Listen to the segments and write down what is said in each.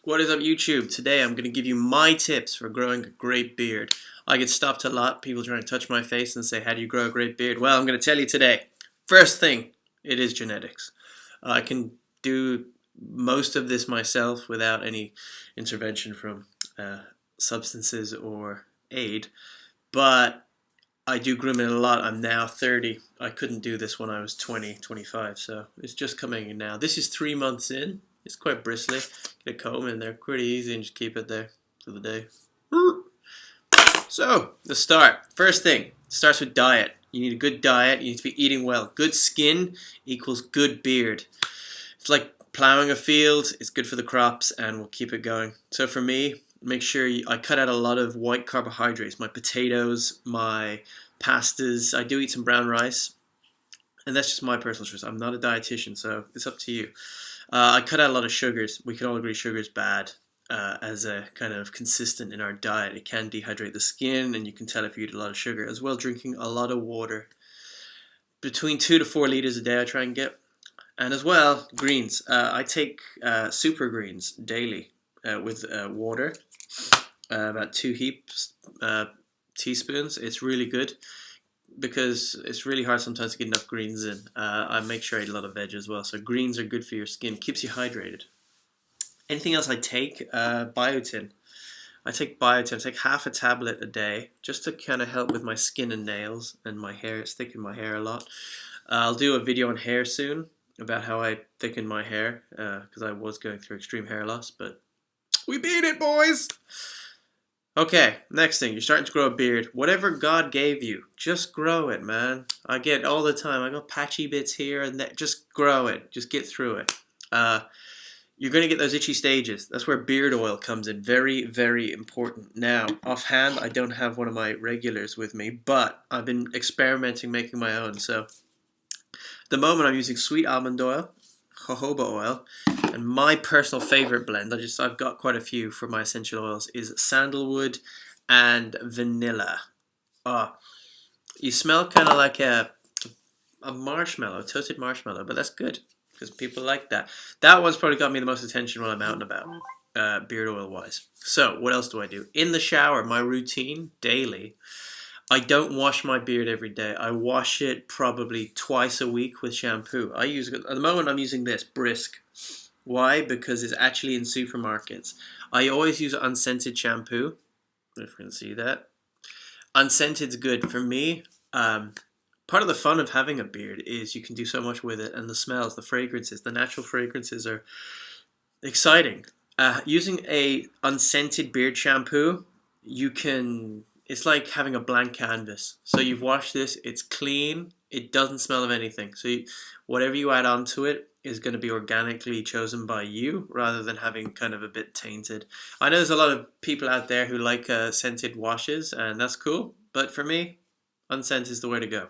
What is up, YouTube? Today I'm going to give you my tips for growing a great beard. I get stopped a lot, people trying to touch my face and say, how do you grow a great beard? Well, I'm going to tell you today. First thing, it is genetics. I can do most of this myself without any intervention from substances or aid, but I do groom it a lot. I'm now 30. I couldn't do this when I was 20, 25, so it's just coming in now. This is 3 months in. It's quite bristly. Get a comb in there, pretty easy, and just keep it there for the day. So, the start. First thing, starts with diet. You need a good diet. You need to be eating well. Good skin equals good beard. It's like plowing a field. It's good for the crops, and we'll keep it going. So for me, make sure I cut out a lot of white carbohydrates. My potatoes, my pastas. I do eat some brown rice, and that's just my personal choice. I'm not a dietitian, so it's up to you. I cut out a lot of sugars. We can all agree sugar is bad as a kind of consistent in our diet. It can dehydrate the skin, and you can tell if you eat a lot of sugar. As well, drinking a lot of water. Between 2 to 4 liters a day I try and get. And as well, greens. I take super greens daily with water. About 2 teaspoons. It's really good, because it's really hard sometimes to get enough greens in. I make sure I eat a lot of veg as well. So greens are good for your skin. Keeps you hydrated. Anything else I take? Biotin. I take biotin. I take half a tablet a day just to kind of help with my skin and nails and my hair. It's thickened my hair a lot. I'll do a video on hair soon about how I thicken my hair because I was going through extreme hair loss, but we beat it, boys! Okay, next thing, you're starting to grow a beard. Whatever God gave you, just grow it, man. I get all the time, I got patchy bits here and there. Just grow it. Just get through it. You're going to get those itchy stages. That's where beard oil comes in. Very, very important. Now, offhand, I don't have one of my regulars with me, but I've been experimenting making my own. So, at the moment, I'm using sweet almond oil, jojoba oil, and my personal favorite blend, I've got quite a few for my essential oils, is sandalwood and vanilla. You smell kind of like a marshmallow, a toasted marshmallow, but that's good because people like that. That one's probably got me the most attention when I'm out and about, beard oil wise. So what else do I do? In the shower, my routine daily, I don't wash my beard every day. I wash it probably twice a week with shampoo. At the moment I'm using this, Brisk. Why? Because it's actually in supermarkets. I always use unscented shampoo. If you can see that. Unscented's good for me. Part of the fun of having a beard is you can do so much with it, and the smells, the fragrances, the natural fragrances are exciting. Using a unscented beard shampoo, it's like having a blank canvas. So you've washed this, it's clean, it doesn't smell of anything. So whatever you add onto it is going to be organically chosen by you rather than having kind of a bit tainted. I know there's a lot of people out there who like scented washes, and that's cool. But for me, unscented is the way to go.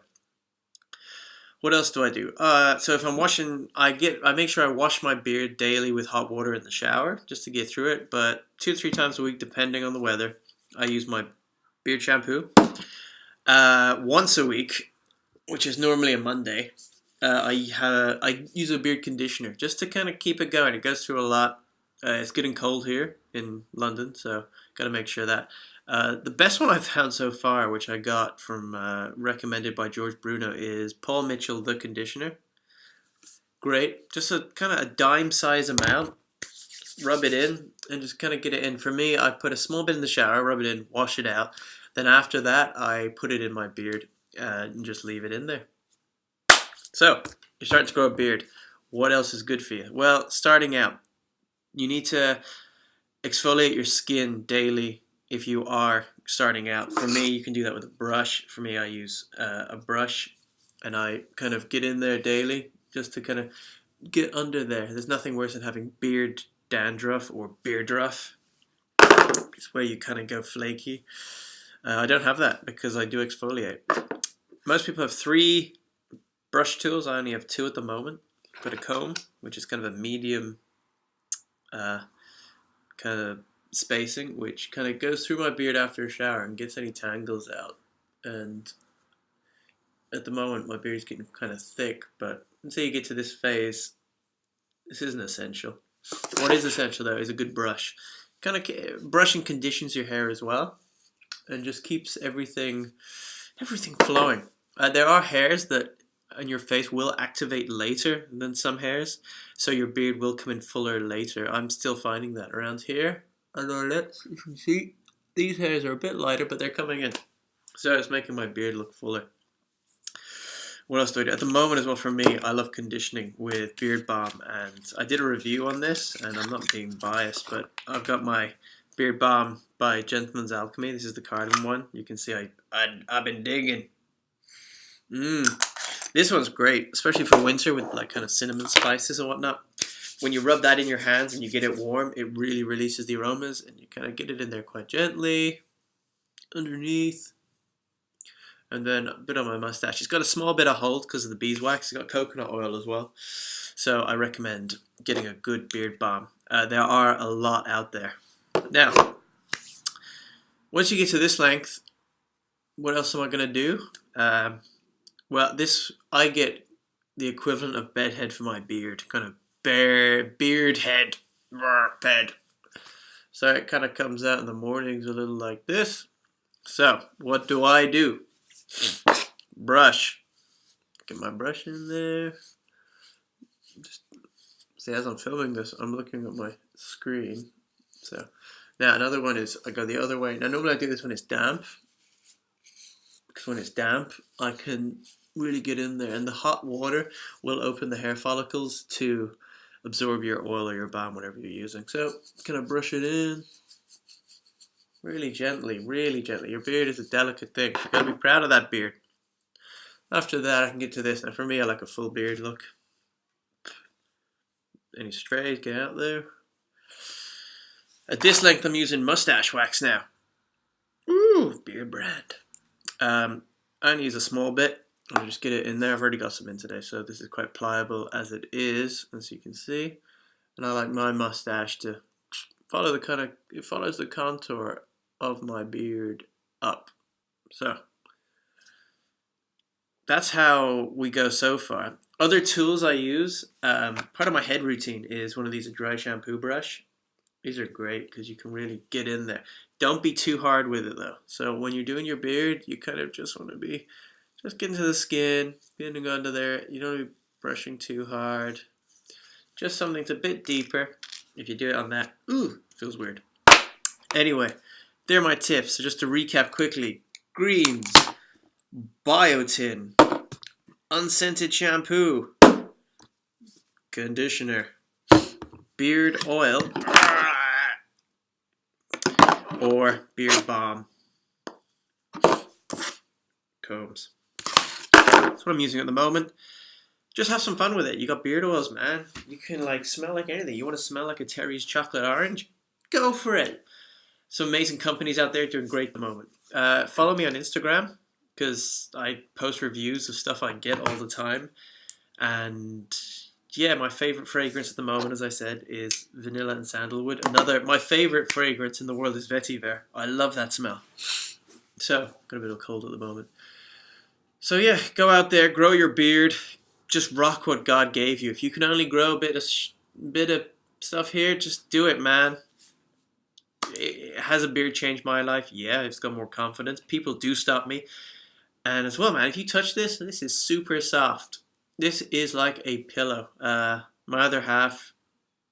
What else do I do? So if I'm washing, I make sure I wash my beard daily with hot water in the shower just to get through it. But 2 to 3 times a week, depending on the weather, I use my beard shampoo. Once a week, which is normally a Monday, I use a beard conditioner just to kind of keep it going. It goes through a lot. It's getting cold here in London, so got to make sure that. The best one I've found so far, which I got from recommended by George Bruno, is Paul Mitchell the conditioner. Great, just a kind of a dime size amount. Rub it in and just kind of get it in. For me, I put a small bit in the shower, rub it in, wash it out. Then after that, I put it in my beard and just leave it in there. So, you're starting to grow a beard. What else is good for you? Well, starting out, you need to exfoliate your skin daily if you are starting out. For me, you can do that with a brush. For me, I use a brush, and I kind of get in there daily just to kind of get under there. There's nothing worse than having beard dandruff or beardruff. It's where you kind of go flaky. I don't have that because I do exfoliate. Most people have 3 brush tools. I only have 2 at the moment. Got a comb, which is kind of a medium kind of spacing, which kind of goes through my beard after a shower and gets any tangles out. And at the moment, my beard's getting kind of thick, but until you get to this phase, this isn't essential. What is essential though is a good brush. Kind of brushing conditions your hair as well, and just keeps everything flowing. There are hairs that on your face will activate later than some hairs, so your beard will come in fuller later. I'm still finding that around here. On our lips, you can see these hairs are a bit lighter, but they're coming in. So it's making my beard look fuller. What else do I do? At the moment as well, for me, I love conditioning with beard balm, and I did a review on this, and I'm not being biased, but I've got my beard balm by Gentleman's Alchemy. This is the cardamom one. You can see I've been digging. This one's great, especially for winter with like kind of cinnamon spices and whatnot. When you rub that in your hands and you get it warm, it really releases the aromas, and you kind of get it in there quite gently underneath. And then a bit on my mustache. It's got a small bit of hold because of the beeswax. It's got coconut oil as well. So I recommend getting a good beard balm. There are a lot out there. Now, once you get to this length, what else am I going to do? Well, I get the equivalent of bed head for my beard. Kind of beard head. Bed. So it kind of comes out in the mornings a little like this. So, what do I do? Brush. Get my brush in there. Just see, as I'm filming this, I'm looking at my screen. So now another one is I go the other way. Now normally I do this when it's damp, because when it's damp I can really get in there, and the hot water will open the hair follicles to absorb your oil or your balm, whatever you're using. So kind of brush it in. Really gently, really gently. Your beard is a delicate thing. You've got to be proud of that beard. After that, I can get to this. Now, for me, I like a full beard look. Any strays, get out there. At this length, I'm using mustache wax now. Ooh, beard brand. I only use a small bit. I'll just get it in there. I've already got some in today, so this is quite pliable as it is, as you can see. And I like my mustache to follow it follows the contour of my beard up. So that's how we go so far. Other tools I use, part of my head routine is one of these, a dry shampoo brush. These are great because you can really get in there. Don't be too hard with it though. So when you're doing your beard, you kind of just want to be just getting to the skin, getting under there. You don't want to be brushing too hard. Just something that's a bit deeper. If you do it on that, ooh, feels weird. Anyway, they're my tips. So just to recap quickly: greens, biotin, unscented shampoo, conditioner, beard oil, or beard balm, combs. That's what I'm using at the moment. Just have some fun with it. You got beard oils, man. You can like smell like anything. You want to smell like a Terry's chocolate orange? Go for it. Some amazing companies out there doing great at the moment. Follow me on Instagram because I post reviews of stuff I get all the time. And yeah, my favorite fragrance at the moment, as I said, is vanilla and sandalwood. My favorite fragrance in the world is vetiver. I love that smell. So, got a bit of a cold at the moment. So yeah, go out there, grow your beard. Just rock what God gave you. If you can only grow a bit of stuff here, just do it, man. Has a beard changed my life? Yeah, it's got more confidence. People do stop me. And as well, man, if you touch this is super soft. This is like a pillow. My other half,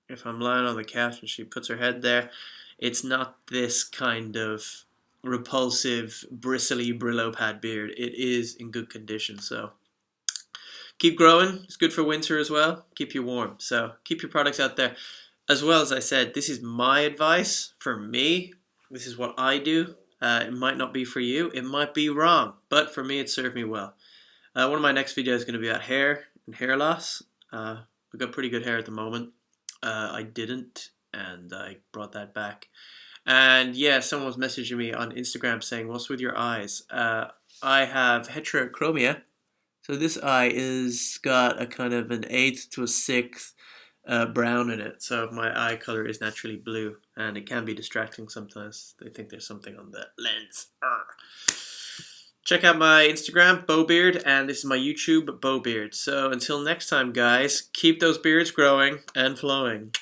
if I'm lying on the couch and she puts her head there, it's not this kind of repulsive, bristly Brillo pad beard. It is in good condition, so keep growing. It's good for winter as well. Keep you warm. So keep your products out there. As well, as I said, this is my advice for me. This is what I do. It might not be for you. It might be wrong. But for me, it served me well. One of my next videos is going to be about hair and hair loss. I've got pretty good hair at the moment. I didn't, and I brought that back. And yeah, someone was messaging me on Instagram saying, what's with your eyes? I have heterochromia. So this eye is got a kind of an 8th to a 6th brown in it. So my eye color is naturally blue, and it can be distracting sometimes. They think there's something on the lens. Check out my Instagram, Bowbeard, and this is my YouTube, Bowbeard. So until next time, guys, keep those beards growing and flowing.